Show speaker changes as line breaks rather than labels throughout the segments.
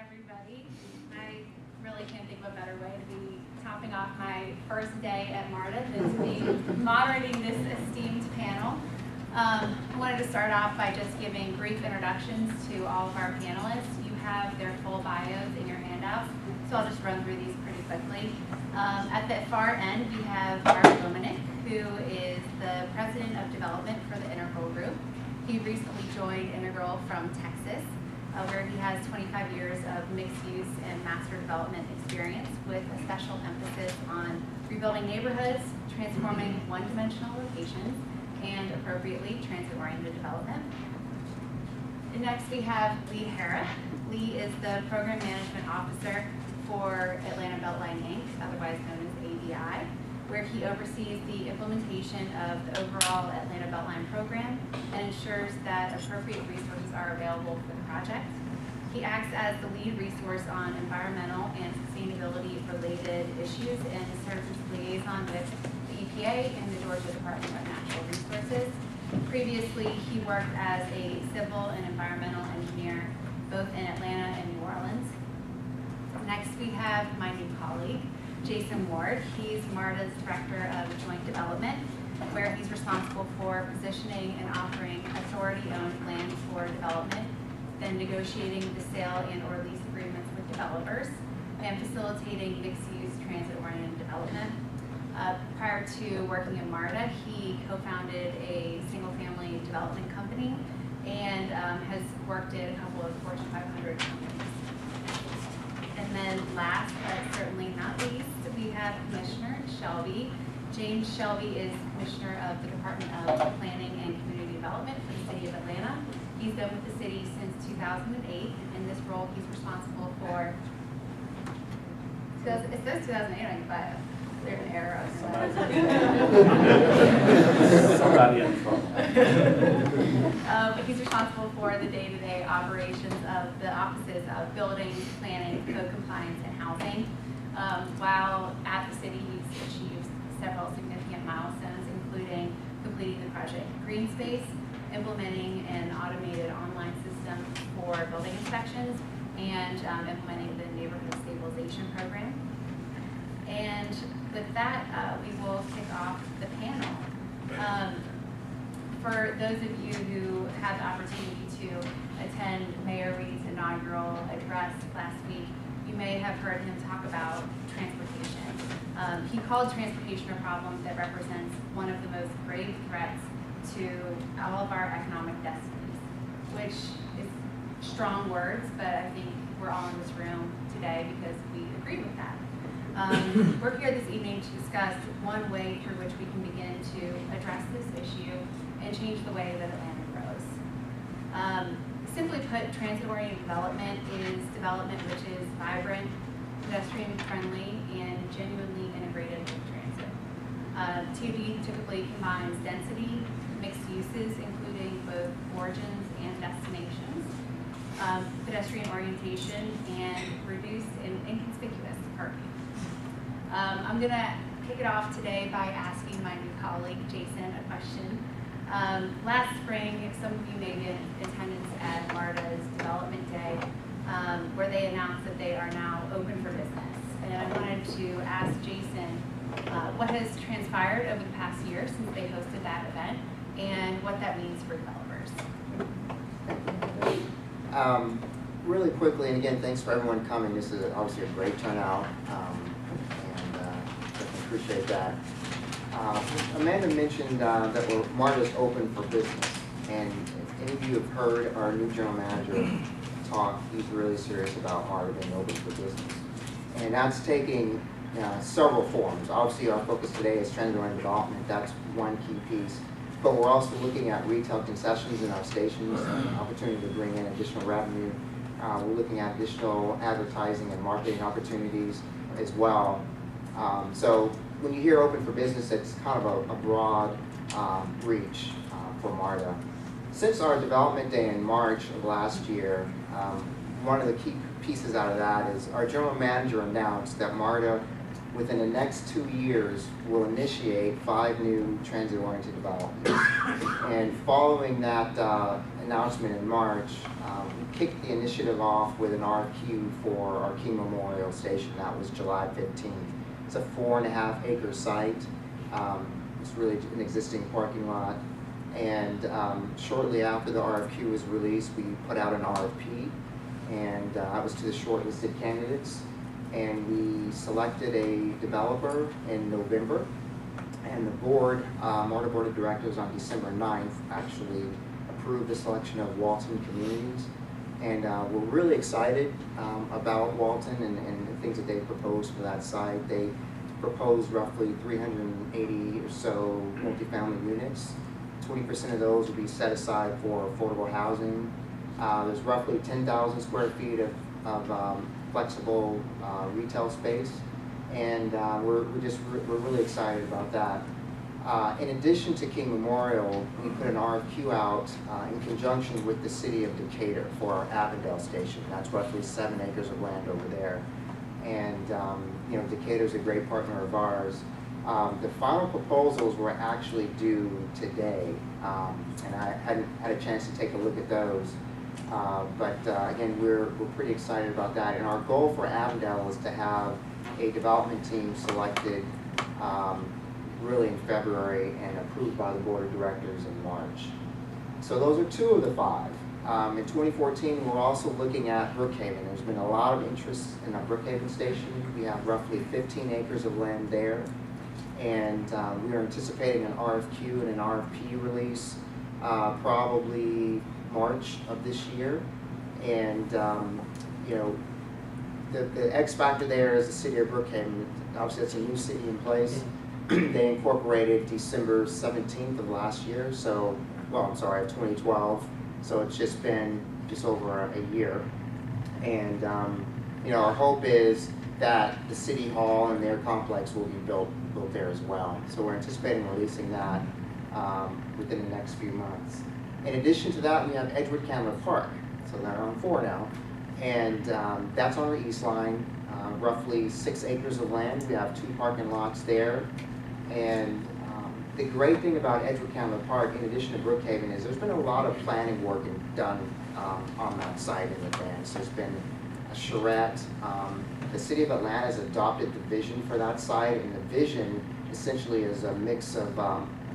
everybody. I really can't think of a better way to be topping off my first day at MARTA than to be moderating this esteemed panel. I wanted to start off by just giving brief introductions to all of our panelists. You have their full bios in your handouts, so I'll just run through these pretty quickly. At the far end, we have Mark Dominic, who is the President of Development for the Integral Group. He recently joined Integral from Texas, where he has 25 years of mixed use and master development experience with a special emphasis on rebuilding neighborhoods, transforming one-dimensional locations, and appropriately transit-oriented development. And next we have Lee Harrah. Lee is the Program Management Officer for Atlanta Beltline Inc., otherwise known as ABI, where he oversees the implementation of the overall Atlanta Beltline program and ensures that appropriate resources are available for the project. He acts as the lead resource on environmental and sustainability-related issues and serves as liaison with the EPA and the Georgia Department of Natural Resources. Previously, he worked as a civil and environmental engineer both in Atlanta and New Orleans. Next, we have my new colleague, Jason Ward. He's MARTA's Director of Joint Development, where he's responsible for positioning and offering authority-owned land for development, then negotiating the sale and or lease agreements with developers, and facilitating mixed-use transit-oriented development. Prior to working at MARTA, he co-founded a single-family development company and has worked at a couple of Fortune 500 companies. And then last, but certainly not least, we have Commissioner Shelby. James Shelby is Commissioner of the Department of Planning and Community Development for the City of Atlanta. He's been with the city since 2008. In this role, he's responsible for, it says 2008 on your bio. There's an error on your
Somebody in trouble.
But he's responsible for the day-to-day operations of the offices of building, planning, code compliance, and housing. While at the city, he's achieved several significant milestones, including completing the project Green Space, implementing an automated online system for building inspections, and implementing the neighborhood stabilization program. And with that, we will kick off the panel. For those of you who had the opportunity to attend Mayor Reed's inaugural address last week, you may have heard him talk about transportation. He called transportation a problem that represents one of the most grave threats to all of our economic destinies, which is strong words, but I think we're all in this room today because we agree with that. We're here this evening to discuss one way through which we can begin to address this issue and change the way that Atlanta grows. Simply put, transit-oriented development is development which is vibrant, pedestrian-friendly, and genuinely integrated with transit. TOD typically combines density, mixed uses, including both origins and destinations, pedestrian orientation, and reduced and inconspicuous parking. I'm going to kick it off today by asking my new colleague, Jason, a question. Last spring, some of you may be in attendance at MARTA's Development Day, where they announced that they are now open for business. And I wanted to ask Jason what has transpired over the past year since they hosted that event and what that means for developers.
Really quickly, and again, thanks for everyone coming. This is obviously a great turnout, appreciate that. Amanda mentioned that MARTA's open for business, and if any of you have heard our new general manager talk, he's really serious about MARTA being open for business. And that's taking several forms. Obviously, our focus today is transit-oriented development. That's one key piece. But we're also looking at retail concessions in our stations, an opportunity to bring in additional revenue. We're looking at additional advertising and marketing opportunities as well. So when you hear open for business, it's kind of a broad reach for MARTA. Since our development day in March of last year, one of the key pieces out of that is our general manager announced that MARTA within the next 2 years, we'll initiate 5 new transit-oriented developments. And following that announcement in March, we kicked the initiative off with an RFQ for our King Memorial Station. That was July 15th. It's a 4.5 acre site. It's really an existing parking lot. And shortly after the RFQ was released, we put out an RFP, and that was to the shortlisted candidates. And we selected a developer in November, and the board, MARTA Board of Directors on December 9th actually approved the selection of Walton Communities. And we're really excited about Walton and the things that they proposed for that site. They proposed roughly 380 or so multifamily units. 20% of those will be set aside for affordable housing. There's roughly 10,000 square feet of flexible retail space, and we're really excited about that. In addition to King Memorial, we put an RFQ out in conjunction with the city of Decatur for our Avondale station. That's roughly 7 acres of land over there, and you know, Decatur's a great partner of ours. The final proposals were actually due today, and I hadn't had a chance to take a look at those. But again, we're pretty excited about that. And our goal for Avondale is to have a development team selected really in February and approved by the board of directors in March. So those are 2 of the 5. In 2014, we're also looking at Brookhaven. There's been a lot of interest in our Brookhaven station. We have roughly 15 acres of land there. And we are anticipating an RFQ and an RFP release probably March of this year. And you know, the X factor there is the city of Brookhaven. Obviously, it's a new city in place. They incorporated December 17th of last year, so, well, I'm sorry, of 2012. So it's just been just over a year. And you know, our hope is that the city hall and their complex will be built there as well. So we're anticipating releasing that within the next few months. In addition to that, we have Edgewood Candler Park. So they're on 4 now. And that's on the east line, roughly 6 acres of land. We have 2 parking lots there. And the great thing about Edgewood Candler Park, in addition to Brookhaven, is there's been a lot of planning work done on that site in advance. There's been a charrette. The city of Atlanta has adopted the vision for that site, and the vision essentially is a mix of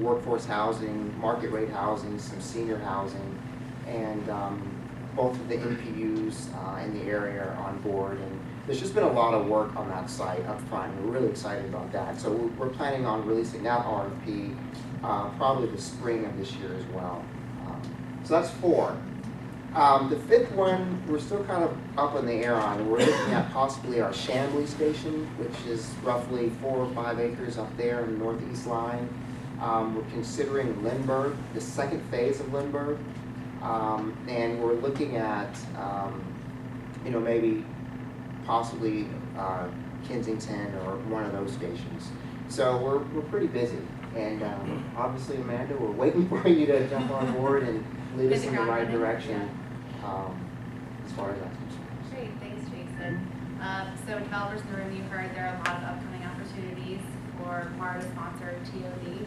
workforce housing, market rate housing, some senior housing, and both of the NPUs in the area are on board. And there's just been a lot of work on that site up front, and we're really excited about that. So we're planning on releasing that RFP probably the spring of this year as well. So that's 4. The 5th one, we're still kind of up in the air on. We're looking at possibly our Chambly station, which is roughly 4 or 5 acres up there in the northeast line. We're considering Lindbergh, the 2nd phase of Lindbergh, and we're looking at, you know, maybe possibly Kensington or one of those stations. So we're pretty busy, and obviously, Amanda, we're waiting for you to jump on board and lead us in the right direction. As far as that's concerned.
Great, thanks, Jason. So developers in the room, you heard there are a lot of upcoming opportunities for MARTA-sponsored TOD.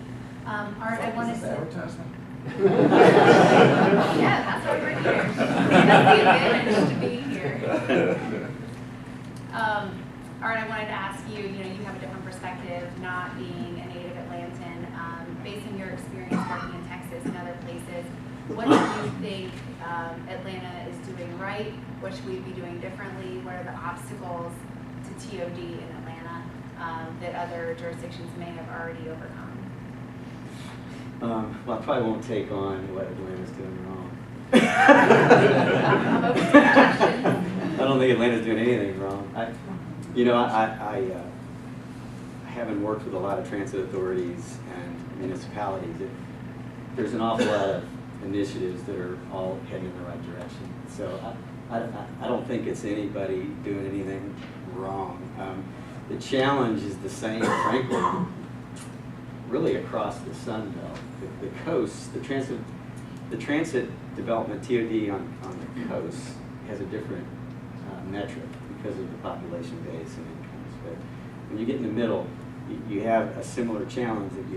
Art, I wanted to...
Advertisement?
Yeah, that's why we're here. That's the advantage to being here. Art, I wanted to ask you, you know, you have a different perspective, not being a native Atlantan, based on your experience working in Texas and other places. What do you think Atlanta is doing right? What should we be doing differently? What are the obstacles to TOD in Atlanta that other jurisdictions may have already overcome?
Well, I probably won't take on what Atlanta's doing wrong.
I'm open to questions.
I don't think Atlanta's doing anything wrong. I haven't worked with a lot of transit authorities and municipalities. There's an awful lot of initiatives that are all heading in the right direction. So I don't think it's anybody doing anything wrong. The challenge is the same, frankly, really across the Sun Belt. The coast, the transit development TOD on the coast has a different metric because of the population base and incomes. when you get in the middle, you have a similar challenge that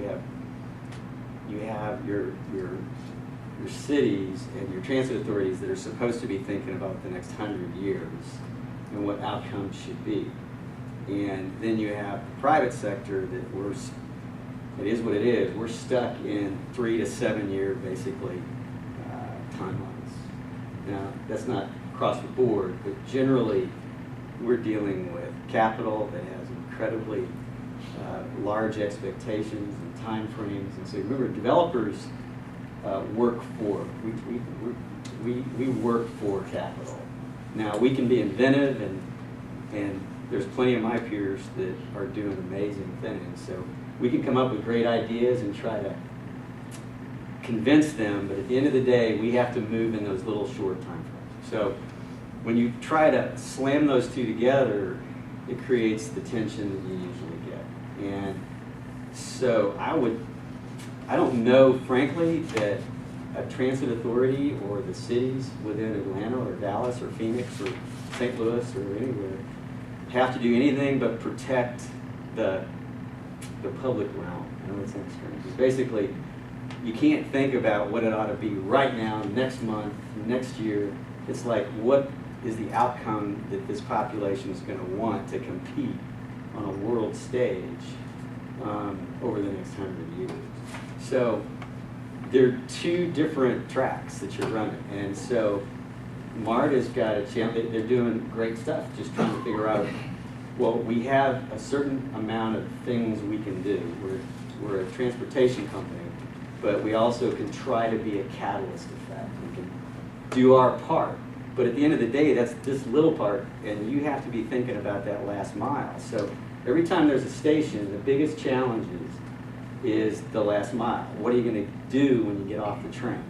you have your cities and your transit authorities that are supposed to be thinking about the next 100 years and what outcomes should be. And then you have the private sector that it is what it is. We're stuck in 3 to 7 year, basically, timelines. Now, that's not across the board, but generally, we're dealing with capital that has incredibly large expectations and time frames. And so remember, developers work for, we work for capital. Now, we can be inventive, and there's plenty of my peers that are doing amazing things. So we can come up with great ideas and try to convince them, but at the end of the day, we have to move in those little short time frames. So when you try to slam those two together, it creates the tension that you usually get. And so I don't know, frankly, that a transit authority or the cities within Atlanta or Dallas or Phoenix or St. Louis or anywhere have to do anything but protect the public realm. I know it sounds strange. Basically, you can't think about what it ought to be right now, next month, next year. It's like, what is the outcome that this population is going to want to compete on a world stage over the next 100 years? So there are two different tracks that you're running. And so MARTA's got a chance. They're doing great stuff, just trying to figure out, well, we have a certain amount of things we can do. We're a transportation company, but we also can try to be a catalyst effect. We can do our part. But at the end of the day, that's this little part, and you have to be thinking about that last mile. So every time there's a station, the biggest challenge is the last mile. What are you going to do when you get off the train?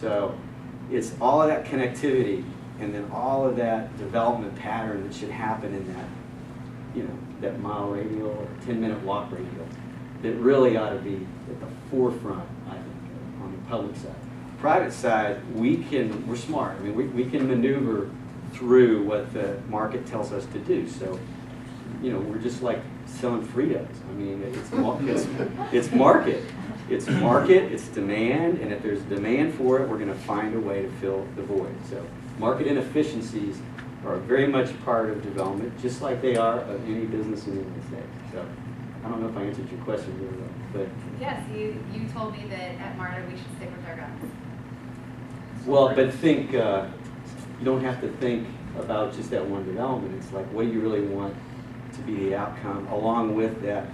So it's all of that connectivity and then all of that development pattern that should happen in that, that mile radial or 10-minute walk radial that really ought to be at the forefront, I think, on the public side. Private side, we're smart. I mean, we can maneuver through what the market tells us to do. So, we're just like selling Fritos. I mean, it's market. It's market, it's demand, and if there's demand for it, we're going to find a way to fill the void. So market inefficiencies are very much part of development, just like they are of any business in the United States. So I don't know if I answered your question really well, but
yes, you told me that at MARTA we should stick with our guns.
well, but think you don't have to think about just that one development. It's like, what do you really want to be the outcome, along with that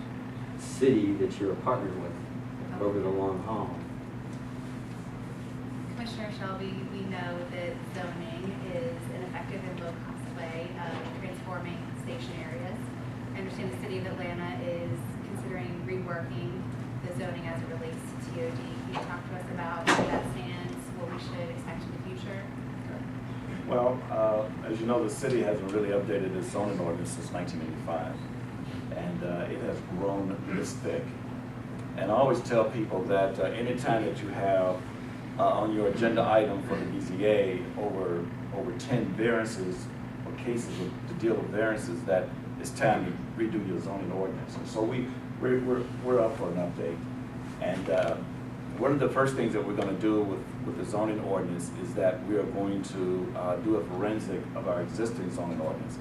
city that you're a partner with over the long haul.
Commissioner Shelby, we know that zoning is an effective and low-cost way of transforming station areas. I understand the city of Atlanta is considering reworking the zoning as it relates to TOD. Can you talk to us about where that stands, what we should expect in the future?
Well, as you know, the city hasn't really updated its zoning ordinance since 1985, and it has grown this thick. And I always tell people that anytime that you have on your agenda item for the BZA over 10 variances or cases to deal with variances, that it's time to redo your zoning ordinance. And so we're up for an update. And one of the first things that we're going to do with the zoning ordinance is that we are going to do a forensic of our existing zoning ordinance.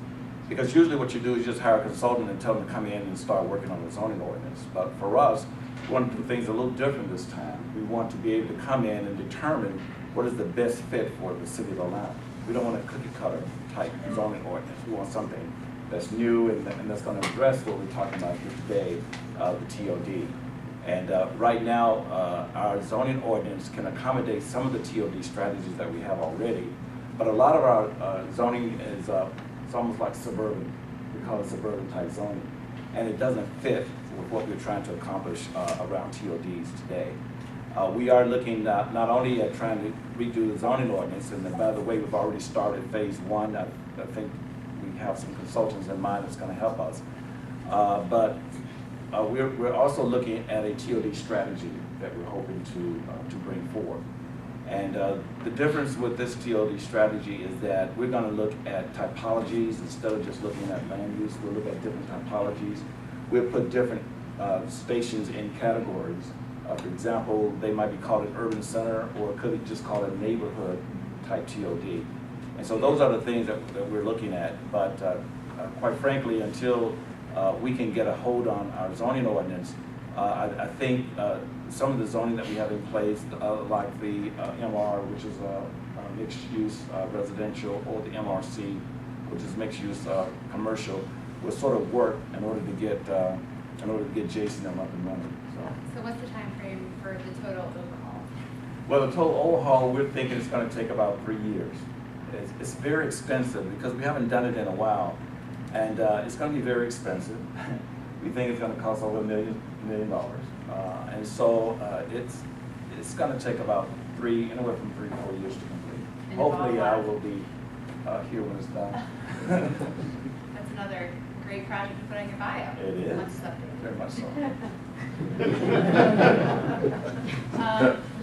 Because usually what you do is just hire a consultant and tell them to come in and start working on the zoning ordinance. But for us, we want to do things a little different this time. We want to be able to come in and determine what is the best fit for the city of Atlanta. We don't want a cookie cutter type zoning ordinance. We want something that's new and that's going to address what we're talking about here today, the TOD. And right now, our zoning ordinance can accommodate some of the TOD strategies that we have already. But a lot of our zoning is it's almost like suburban. We call it suburban type zoning. And it doesn't fit with what we're trying to accomplish around TODs today. We are looking not only at trying to redo the zoning ordinance, and by the way, we've already started phase one. I think we have some consultants in mind that's going to help us. But we're also looking at a TOD strategy that we're hoping to bring forward. And the difference with this TOD strategy is that we're going to look at typologies instead of just looking at land use. We'll look at different typologies. we'll put different stations in categories. For example, they might be called an urban center, or could it just call it a neighborhood type TOD. And so those are the things that we're looking at. But quite frankly, until we can get a hold on our zoning ordinance, I think some of the zoning that we have in place, like the MR, which is mixed use residential, or the MRC, which is mixed use commercial, will sort of work in order to get Jason them up and running.
So what's the time frame for the total overhaul?
Well, the total overhaul, we're thinking it's going to take about 3 years. It's very expensive because we haven't done it in a while, and it's going to be very expensive. We think it's going to cost over $1 million, and so it's going to take about anywhere from 3 to 4 years to complete.
And
Hopefully, I will be here when it's done.
That's another great project to put on your bio.
It is.
Much stuff to do.
Very much so.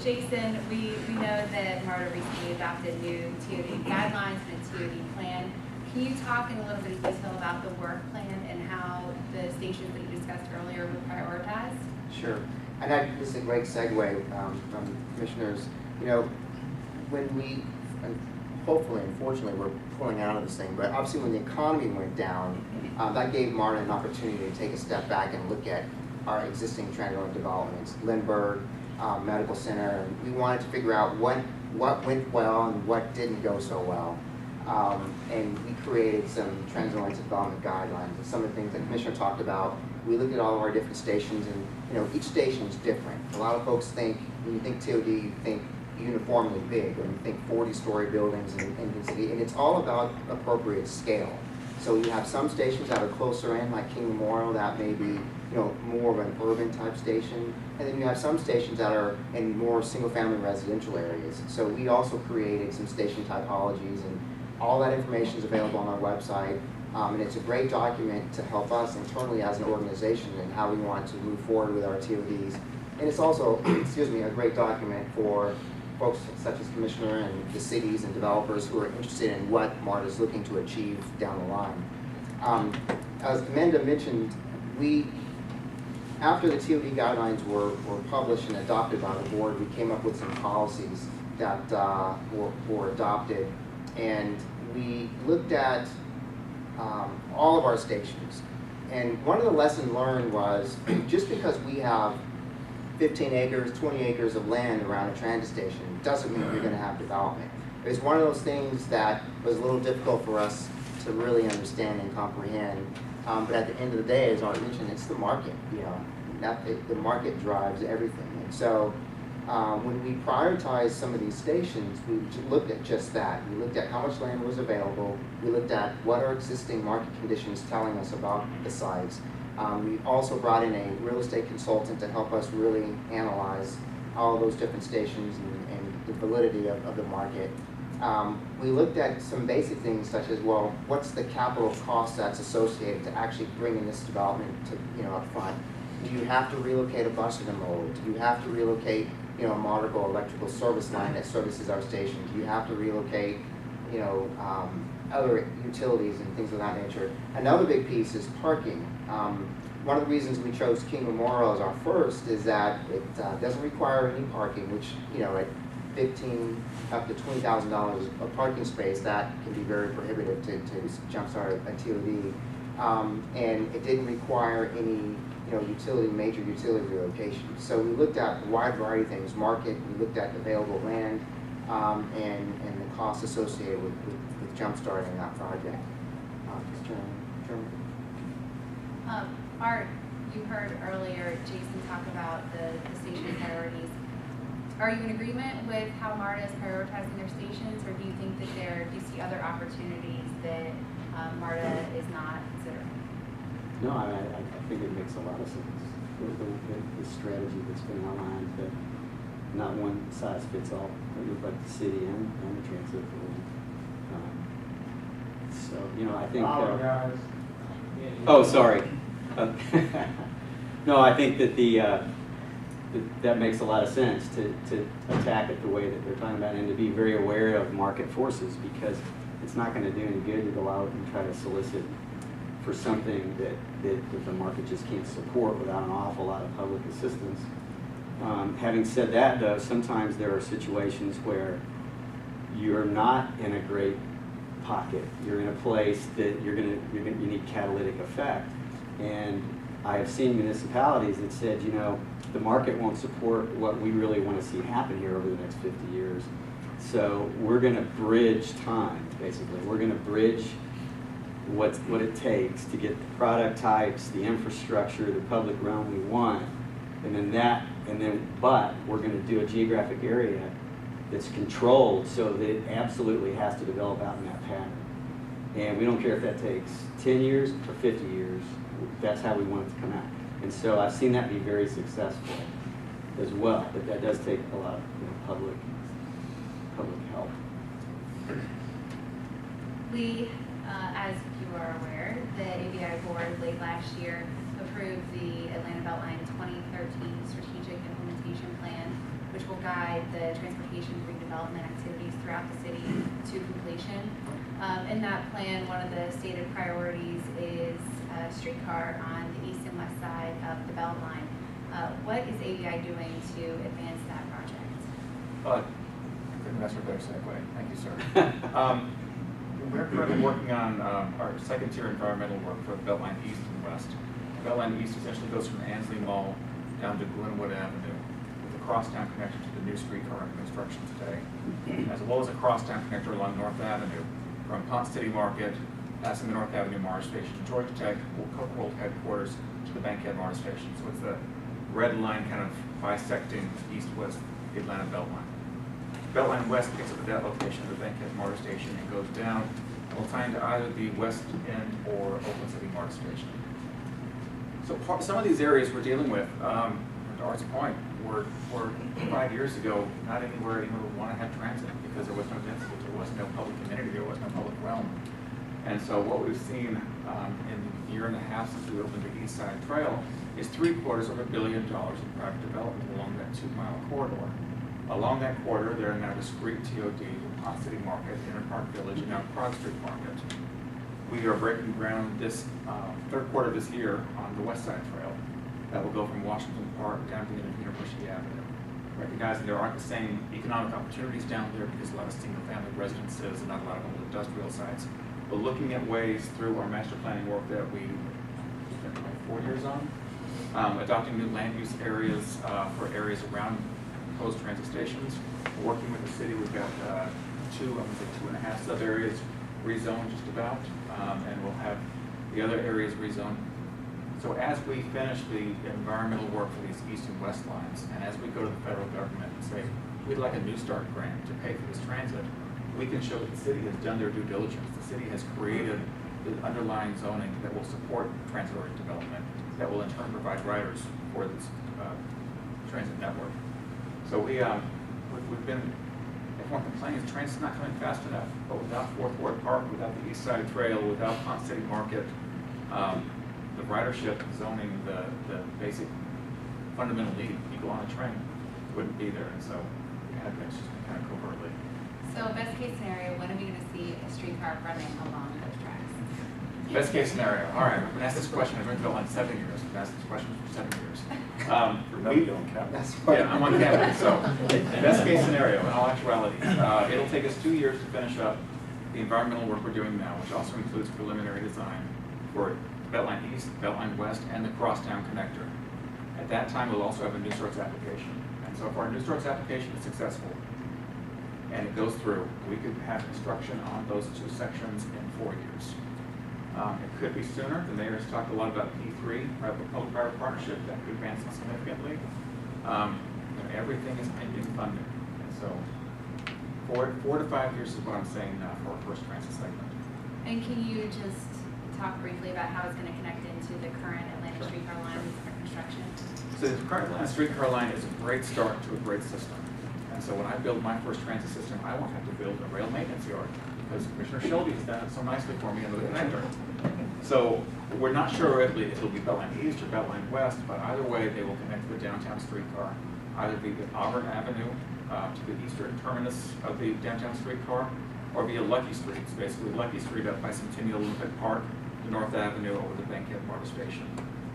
Jason, we know that MARTA recently adopted new TOD guidelines and a TOD plan. Can you talk in a little bit of detail about the work plan and how the stations that you discussed earlier were prioritized?
Sure. And this is a great segue from commissioners. You know, when we, and hopefully, unfortunately, we're pulling out of this thing, but obviously when the economy went down, that gave MARTA an opportunity to take a step back and look at our existing transit developments, Lindbergh, Medical Center, and we wanted to figure out what went well and what didn't go so well. And we created some transit development guidelines. And some of the things that the Commissioner talked about, we looked at all of our different stations, and you know, each station is different. A lot of folks think, when you think TOD, you think uniformly big, or you think 40-story buildings in the city, and it's all about appropriate scale. So you have some stations that are closer in, like King Memorial, that may be, you know, more of an urban type station, and then you have some stations that are in more single-family residential areas. So we also created some station typologies, and all that information is available on our website, and it's a great document to help us internally as an organization and how we want to move forward with our TODs. And it's also, excuse me, a great document for folks such as Commissioner and the cities and developers who are interested in what MARTA is looking to achieve down the line. As Amanda mentioned, after the TOD guidelines were published and adopted by the board, we came up with some policies that were adopted, and we looked at all of our stations. And one of the lessons learned was, just because we have 15 acres, 20 acres of land around a transit station doesn't mean you're going to have development. It's one of those things that was a little difficult for us to really understand and comprehend. But at the end of the day, as I mentioned, it's the market. You know, the market drives everything. And so when we prioritized some of these stations, we looked at just that. We looked at how much land was available. We looked at what are existing market conditions telling us about the sites. We also brought in a real estate consultant to help us really analyze all of those different stations and the validity of the market. We looked at some basic things such as, well, what's the capital cost that's associated to actually bringing this development to, you know, up front? Do you have to relocate a bus intermodal? Do you have to relocate, you know, a Martico electrical service line that services our station? Do you have to relocate, you know, other utilities and things of that nature? Another big piece is parking. One of the reasons we chose King Memorial as our first is that it doesn't require any parking, which, you know, at $15,000 up to $20,000 a parking space, that can be very prohibitive to jumpstart a TOD. And it didn't require any, you know, major utility relocation. So we looked at a wide variety of things: market, we looked at available land, and the costs associated with jumpstarting that project.
Art, you heard earlier Jason talk about the station priorities. Are you in agreement with how MARTA is prioritizing their stations, or do you think that do you see other opportunities that MARTA is not considering?
No, I think it makes a lot of sense. The strategy that's been outlined, that not one size fits all, but the city and the transit authority. So, you know, I think. Oh, sorry. No, I think that that makes a lot of sense to attack it the way that they're talking about, and to be very aware of market forces, because it's not going to do any good to go out and try to solicit for something that the market just can't support without an awful lot of public assistance. Having said that, though, sometimes there are situations where you're not in a great pocket. You're in a place that you need catalytic effect. And I have seen municipalities that said, you know, the market won't support what we really want to see happen here over the next 50 years. So we're going to bridge time, basically. We're going to bridge what it takes to get the product types, the infrastructure, the public realm we want, but we're going to do a geographic area that's controlled so that it absolutely has to develop out in that pattern. And we don't care if that takes 10 years or 50 years, that's how we want it to come out. And so I've seen that be very successful as well, but that does take a lot of public help.
We, as you are aware, the ABI board late last year approved the Atlanta Beltline 2013 Strategic Implementation Plan, which will guide the transportation redevelopment activities throughout the city to completion. In that plan, one of the stated priorities is a streetcar on the east and west side of the Beltline. What is ABI doing to advance that project?
Couldn't ask for a better segue. Thank you, sir. We're currently working on our second tier environmental work for the Beltline East and West. The Beltline East essentially goes from Ansley Mall down to Glenwood Avenue with a crosstown connection to the new streetcar in construction today, as well as a crosstown connector along North Avenue from Ponce City Market, passing the North Avenue MARA station, Georgia Tech, World Headquarters to the Bankhead MARA station. So it's the red line kind of bisecting east-west Atlanta Beltline. Beltline West picks up at that location of the Bankhead MARA station and goes down and will tie into either the West End or Oakland City MARA station. So some of these areas we're dealing with, to Art's point, were 5 years ago not anywhere anyone would want to have transit because there was no density, there was no public amenity, there was no public realm. And so what we've seen in the year and a half since we opened the East Side Trail is $750 million in private development along that 2-mile corridor. Along that corridor, there are now discrete TOD with Ponce City Market, Inner Park Village, and now Prague Street Market. We are breaking ground this third quarter of this year on the West Side Trail that will go from Washington Park down to the end of University Avenue. Recognizing there aren't the same economic opportunities down there because a lot of single-family residences and not a lot of old industrial sites. But looking at ways through our master planning work that we spent like 4 years on, adopting new land use areas for areas around proposed transit stations. Working with the city, we've got 2.5 sub areas rezoned just about, and we'll have the other areas rezoned. So as we finish the environmental work for these east and west lines, and as we go to the federal government and say, we'd like a New Start grant to pay for this transit, we can show that the city has done their due diligence. The city has created the underlying zoning that will support transit-oriented development, that will in turn provide riders for this transit network. So we've been, everyone complaining the train's not coming fast enough, but without Fourth Ward Park, without the East Side Trail, without Ponce City Market, the ridership zoning, the basic fundamental need, you go on a train, wouldn't be there. And so we had to just kind of covertly.
So best case scenario, when are we going to see a streetcar running along those tracks?
Best case scenario. All right, I've been asked this question. I've been built 7 years. I've been asked this question for 7 years.
Remember, on campus.
Yeah, I'm on campus. So best case scenario, in all actuality, it'll take us 2 years to finish up the environmental work we're doing now, which also includes preliminary design for Beltline East, Beltline West, and the crosstown connector. At that time, we'll also have a New Starts application. And so if our New Starts application is successful and it goes through, we could have construction on those 2 sections in 4 years. It could be sooner. The mayor has talked a lot about P3, public-private partnership, that could advance significantly. Everything is pending funding. And so 4 to 5 years is what I'm saying now for our first transit segment.
And can you just talk briefly about how it's going to connect into the current Atlanta streetcar lines for construction?
So the current Atlanta streetcar line is a great start to a great system. And so when I build my first transit system, I won't have to build a rail maintenance yard because Commissioner Shelby has done it so nicely for me in the connector. So we're not sure if it'll be Beltline East or Beltline West, but either way, they will connect to the downtown streetcar, either via Auburn Avenue to the eastern terminus of the downtown streetcar, or via Lucky Street. It's basically Lucky Street up by Centennial Olympic Park to North Avenue over the Bankhead MARTA station.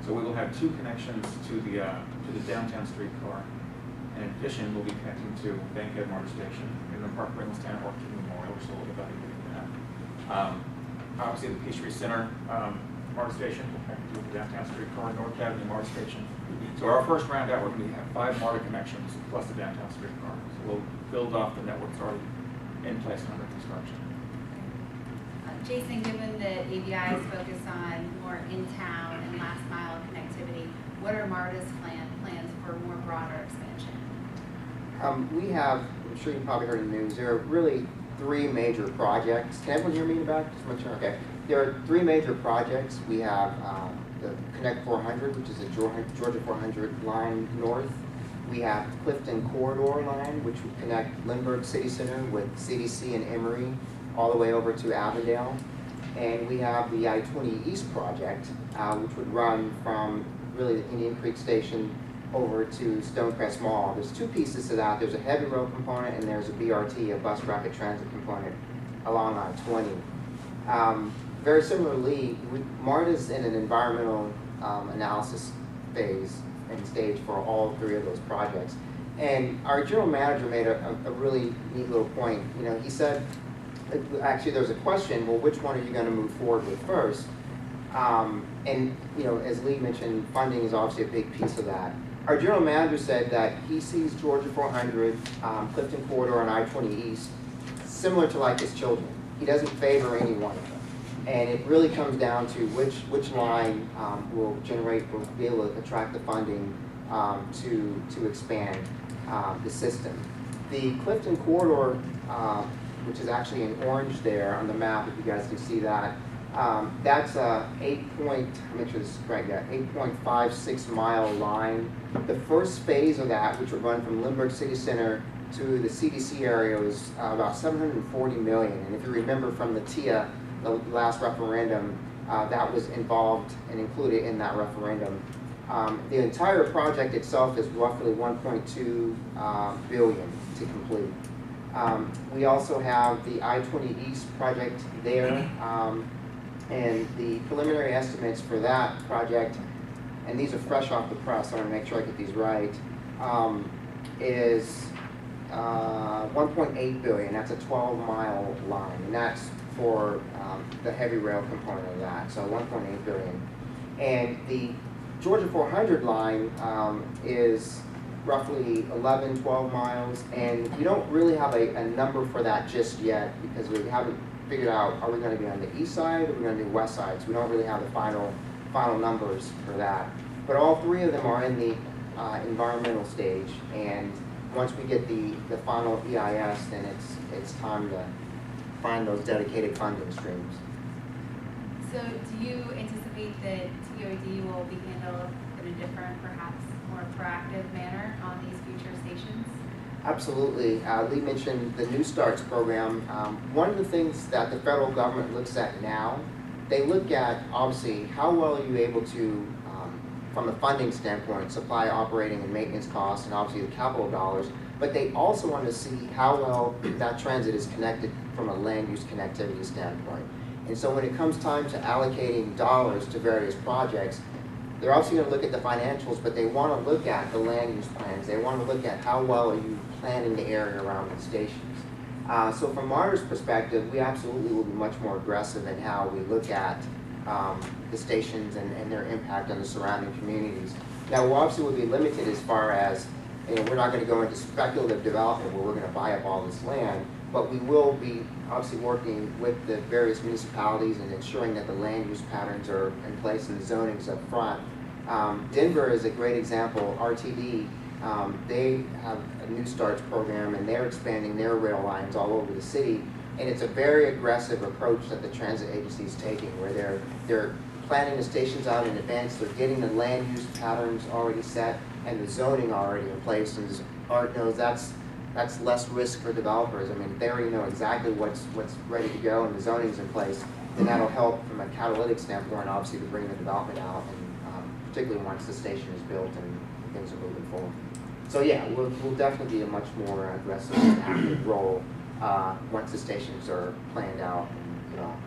So we will have 2 connections to the downtown streetcar. In addition, we'll be connecting to Bankhead MARTA station, in the Park Reynolds-Town or to Memorial, which is a little evaluating that. Obviously, the Peachtree Center MARTA station will connect to the downtown streetcar, North Avenue MARTA station. So our first round out, we're going to have 5 MARTA connections plus the downtown streetcar. So we'll build off the network that's already in place and under construction.
Jason, given that ABI is focused on more in-town and last mile connectivity, what are MARTA's plans for more broader expansion?
We have, I'm sure you probably heard in the news, there are really 3 major projects. Can everyone hear me in the back? Just make sure. Okay. There are 3 major projects. We have the Connect 400, which is a Georgia 400 line north. We have Clifton Corridor line, which would connect Lindbergh City Center with CDC and Emory all the way over to Avondale. And we have the I-20 East project, which would run from really the Indian Creek Station over to Stonecrest Mall. There's 2 pieces to that. There's a heavy rail component and there's a BRT, a bus rapid transit component along I-20. Very similarly, MARTA's in an environmental analysis phase and stage for all 3 of those projects. And our general manager made a really neat little point. You know, he said, actually there's a question, well, which one are you going to move forward with first? And, you know, as Lee mentioned, funding is obviously a big piece of that. Our general manager said that he sees Georgia 400, Clifton Corridor, and I-20 East similar to like his children. He doesn't favor any one of them. And it really comes down to which line will be able to attract the funding to expand the system. The Clifton Corridor, which is actually in orange there on the map, if you guys can see that, that's a 8.56 mile line. The first phase of that, which would run from Lindbergh City Center to the CDC area, was about $740 million. And if you remember from the TIA, the last referendum, that was involved and included in that referendum. The entire project itself is roughly $1.2 billion to complete. We also have the I-20 East project there, and the preliminary estimates for that project, and these are fresh off the press, so I want to make sure I get these right, is 1.8 billion. That's a 12-mile line, and that's for the heavy rail component of that, so 1.8 billion. And the Georgia 400 line is roughly 11, 12 miles, and we don't really have a number for that just yet because we haven't figured out, are we going to be on the east side or are we going to do west side? So we don't really have the final numbers for that. But all 3 of them are in the environmental stage, and once we get the final EIS, then it's time to find those dedicated funding streams.
So do you anticipate that TOD will be handled in a different, perhaps more proactive manner on these future stations?
Absolutely. Lee mentioned the New Starts program. One of the things that the federal government looks at now, they look at, obviously, how well are you able to, from a funding standpoint, supply operating and maintenance costs and obviously the capital dollars, but they also want to see how well that transit is connected from a land use connectivity standpoint. And so when it comes time to allocating dollars to various projects, they're obviously going to look at the financials, but they want to look at the land use plans. They want to look at how well are you planning the area around the stations. So from MARTA's perspective, we absolutely will be much more aggressive in how we look at the stations and their impact on the surrounding communities. Now, we obviously will be limited as far as, you know, we're not going to go into speculative development where we're going to buy up all this land, but we will be obviously working with the various municipalities and ensuring that the land use patterns are in place and the zonings up front. Denver is a great example. RTD, they have a New Starts program and they're expanding their rail lines all over the city. And it's a very aggressive approach that the transit agency is taking, where they're planning the stations out in advance, they're getting the land use patterns already set and the zoning already in place. And as Art knows, that's less risk for developers. I mean, if they already know exactly what's ready to go and the zoning's in place, then that'll help from a catalytic standpoint, obviously, to bring the development out, and particularly once the station is built and things are moving forward. So yeah, we'll definitely be a much more aggressive and active role once the stations are planned out and developed.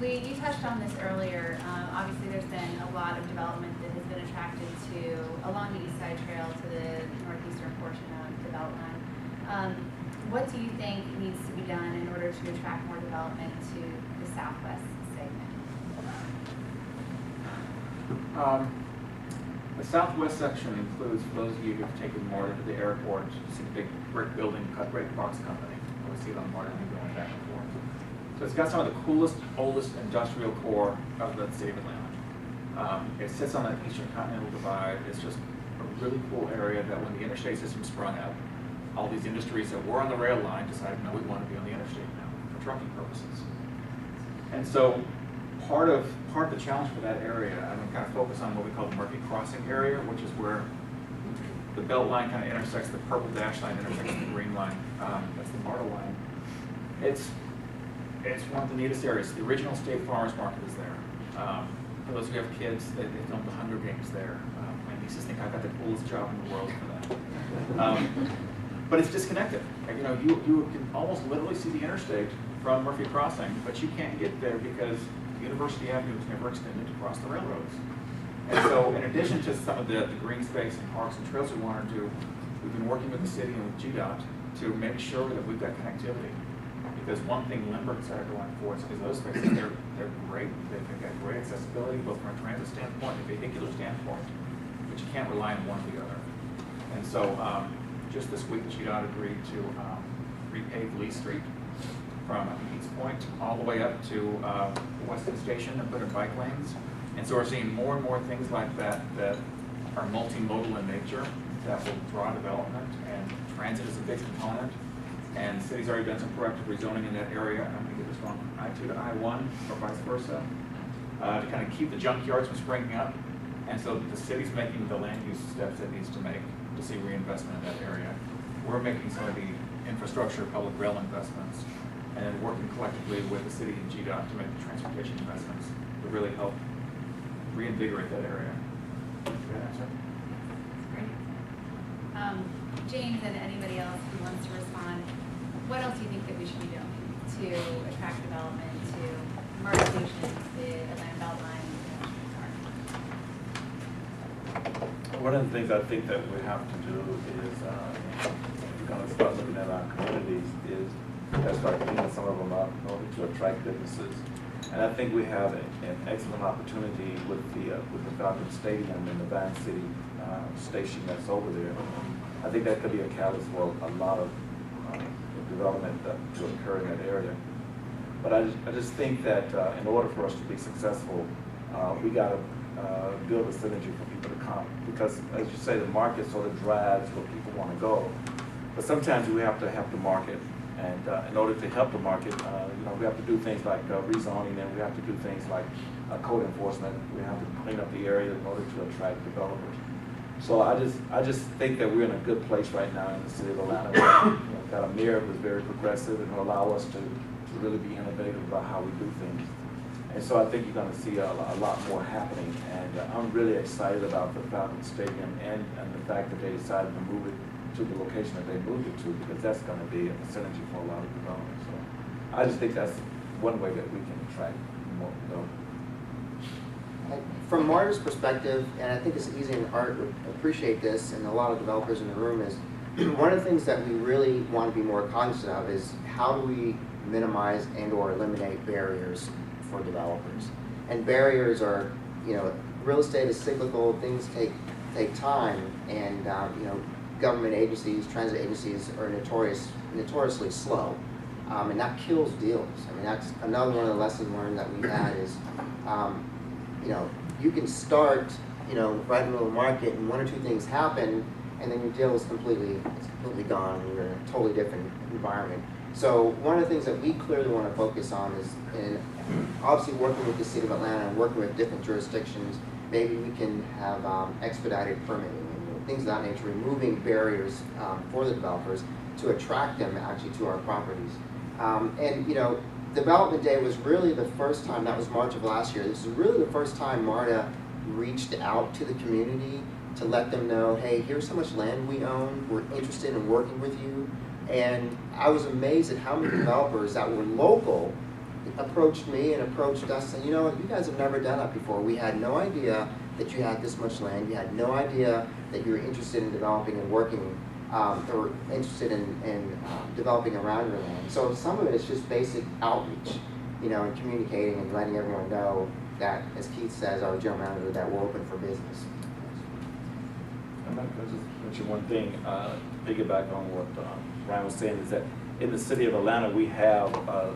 You touched on this earlier. Obviously, there's been a lot of development that has been attracted to along the East Side Trail to the northeastern portion of the Beltline. What do you think needs to be done in order to attract more development to the southwest segment?
The southwest section includes, for those of you who've taken MARTA to the airport, you see the big brick building, cut rate box company. You always see it on MARTA and going back and forth. So it's got some of the coolest, oldest industrial core of the city of Atlanta. It sits on the eastern continental divide. It's just a really cool area that when the interstate system sprung up, all these industries that were on the rail line decided, no, we want to be on the interstate now for trucking purposes. And so part of the challenge for that area, I'm going to kind of focus on what we call the Murphy Crossing area, which is where the belt line kind of intersects, the purple dash line intersects the green line. That's the MARTA line. It's one of the neatest areas. The original State Farmers Market is there. For those who have kids, they filmed the Hunger Games there. My nieces think I've got the coolest job in the world for that. But it's disconnected. You know, you can almost literally see the interstate from Murphy Crossing, but you can't get there because University Avenue is never extended to cross the railroads. And so in addition to some of the green space and parks and trails we want to do, we've been working with the city and with GDOT to make sure that we've got connectivity. Because one thing Limburg's are going for is those spaces, they're great. They've got great accessibility, both from a transit standpoint and a vehicular standpoint, but you can't rely on one or the other. And so just this week, GDOT agreed to repave Lee Street from East Point all the way up to Weston Station and put in bike lanes. And so we're seeing more and more things like that that are multimodal in nature that will draw development, and transit is a big component. And the city's already done some proactive rezoning in that area. I'm going to get this wrong, I-2 to I-1 or vice versa, to kind of keep the junkyards from springing up. And so the city's making the land use steps it needs to make to see reinvestment in that area. We're making some of the infrastructure, public rail investments, and then working collectively with the city and GDOT to make the transportation investments to really help reinvigorate that area. Good answer.
Great. James and anybody else who wants to respond, what else do you think that we should be doing to attract development to MARTA Station, the Atlanta Beltline,
One of the things I think that we have to do is, if we're going to start looking at our communities, is let's start cleaning some of them up in order to attract businesses. And I think we have an excellent opportunity with the Falcon Stadium and the Van City station that's over there. I think that could be a catalyst for a lot of development to occur in that area. But I just think that in order for us to be successful, we got to build a synergy for people to come. Because as you say, the market sort of drives where people want to go. But sometimes we have to help the market. And in order to help the market, we have to do things like rezoning, and we have to do things like code enforcement. We have to clean up the area in order to attract developers. So I just think that we're in a good place right now in the city of Atlanta. We've got a mayor who's very progressive and will allow us to really be innovative about how we do things. And so I think you're going to see a lot more happening. And I'm really excited about the Falcon Stadium and the fact that they decided to move it to the location that they moved it to, because that's going to be a synergy for a lot of development. So I just think that's one way that we can attract more development.
From MARTA's perspective, and I think it's easy, and Art would appreciate this, and a lot of developers in the room, is one of the things that we really want to be more cognizant of is how do we minimize and or eliminate barriers for developers. And barriers are, real estate is cyclical, things take time, and government agencies, transit agencies are notoriously slow, and that kills deals. I mean, that's another one of the lessons learned that we had is, you can start, right in the middle of the market, and one or two things happen, and then your deal is completely gone, and you're in a totally different environment. So one of the things that we clearly want to focus on is, in obviously working with the city of Atlanta and working with different jurisdictions, maybe we can have expedited permitting and things of that nature, removing barriers for the developers to attract them actually to our properties. Development Day was really the first time, that was March of last year, this is really the first time MARTA reached out to the community to let them know, hey, here's how much land we own, we're interested in working with you. And I was amazed at how many developers that were local approached me and approached us, and you know what, you guys have never done that before. We had no idea that you had this much land. You had no idea that you were interested in developing and working, or interested in developing around your land. So some of it is just basic outreach, you know, and communicating and letting everyone know that, as Keith says, our general manager, that we're open for business.
I'm not going to just mention one thing, piggyback on what Ryan was saying, is that in the city of Atlanta, we have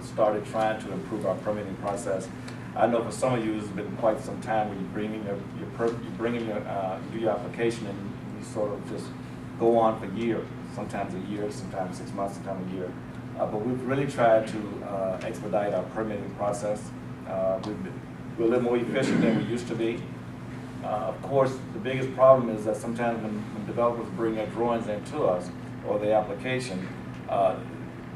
started trying to improve our permitting process. I know for some of you, it's been quite some time when you bring in do your application, and you sort of just go on for years, sometimes a year, sometimes 6 months, sometimes a year. But we've really tried to expedite our permitting process. We're a little more efficient than we used to be. Of course, the biggest problem is that sometimes when developers bring their drawings in to us, or their application,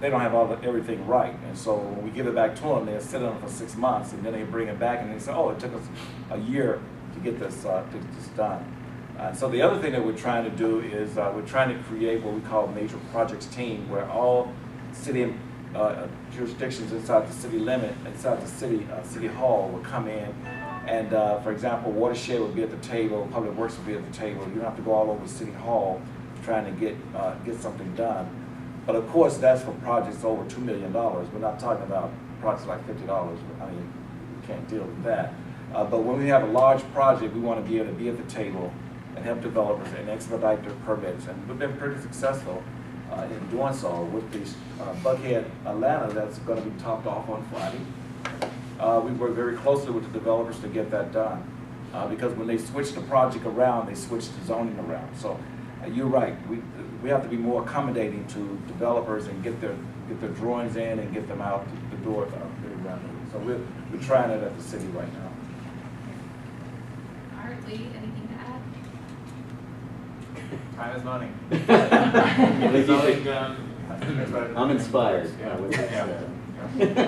they don't have everything right. And so when we give it back to them, they'll sit on it for 6 months, and then they bring it back and they say, oh, it took us a year to get this done. So the other thing that we're trying to do is we're trying to create what we call major projects team, where all city jurisdictions inside the city limit, inside the city hall will come in. And for example, watershed would be at the table, public works would be at the table. You don't have to go all over City Hall trying to get something done. But of course, that's for projects over $2 million. We're not talking about projects like $50. I mean, we can't deal with that. But when we have a large project, we want to be able to be at the table and help developers and expedite their permits. And we've been pretty successful in doing so with the Buckhead Atlanta that's going to be topped off on Friday. We work very closely with the developers to get that done. Because when they switch the project around, they switch the zoning around. So you're right, we have to be more accommodating to developers and get their drawings in and get them out the door very rapidly. So we're trying it at the city right now.
All right, Lee, anything to add?
Time is money.
I'm inspired
Yeah.
with this.
Yeah.